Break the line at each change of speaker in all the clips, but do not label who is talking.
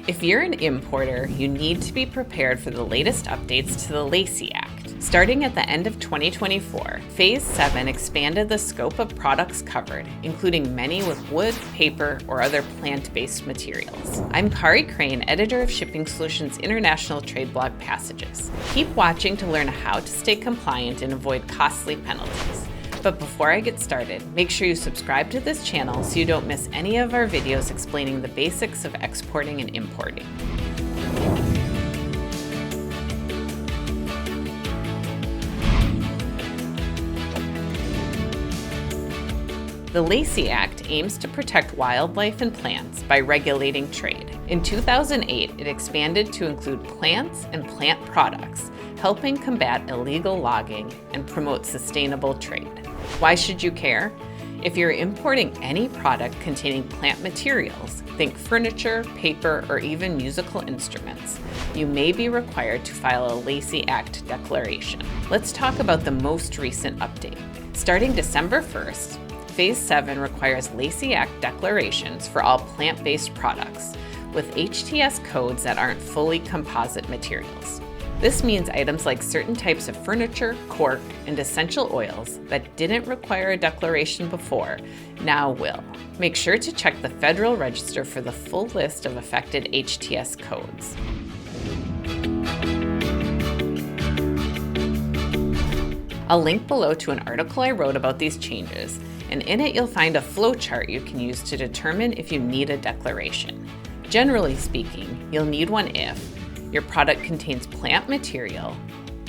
If you're an importer, you need to be prepared for the latest updates to the Lacey Act. Starting at the end of 2024, Phase 7 expanded the scope of products covered, including many with wood, paper, or other plant-based materials. I'm Kari Crane, editor of Shipping Solutions International Trade Blog Passages. Keep watching to learn how to stay compliant and avoid costly penalties. But before I get started, make sure you subscribe to this channel so you don't miss any of our videos explaining the basics of exporting and importing. The Lacey Act aims to protect wildlife and plants by regulating trade. In 2008, it expanded to include plants and plant products, helping combat illegal logging and promote sustainable trade. Why should you care? If you're importing any product containing plant materials, think furniture, paper, or even musical instruments, you may be required to file a Lacey Act declaration. Let's talk about the most recent update. Starting December 1st, Phase 7 requires Lacey Act declarations for all plant-based products, with HTS codes that aren't fully composite materials. This means items like certain types of furniture, cork, and essential oils that didn't require a declaration before now will. Make sure to check the Federal Register for the full list of affected HTS codes. I'll link below to an article I wrote about these changes, and in it you'll find a flowchart you can use to determine if you need a declaration. Generally speaking, you'll need one if your product contains plant material,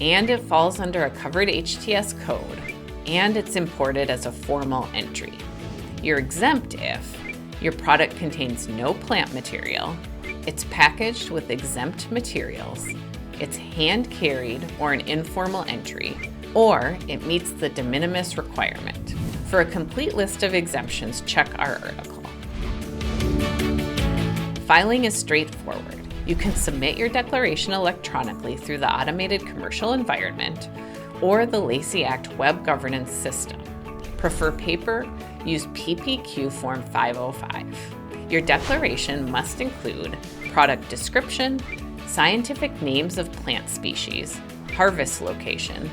and it falls under a covered HTS code, and it's imported as a formal entry. You're exempt if your product contains no plant material, it's packaged with exempt materials, it's hand-carried or an informal entry, or it meets the de minimis requirement. For a complete list of exemptions, check our article. Filing is straightforward. You can submit your declaration electronically through the automated commercial environment or the Lacey Act web governance system. Prefer paper? Use PPQ Form 505. Your declaration must include product description, scientific names of plant species, harvest location,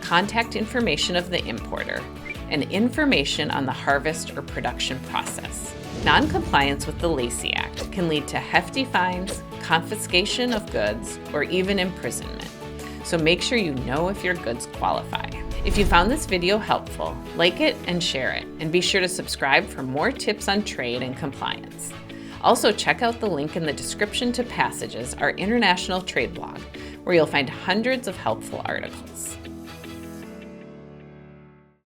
contact information of the importer, and information on the harvest or production process. Non-compliance with the Lacey Act can lead to hefty fines, confiscation of goods, or even imprisonment. So make sure you know if your goods qualify. If you found this video helpful, like it and share it, and be sure to subscribe for more tips on trade and compliance. Also, check out the link in the description to Passages, our international trade blog, where you'll find hundreds of helpful articles.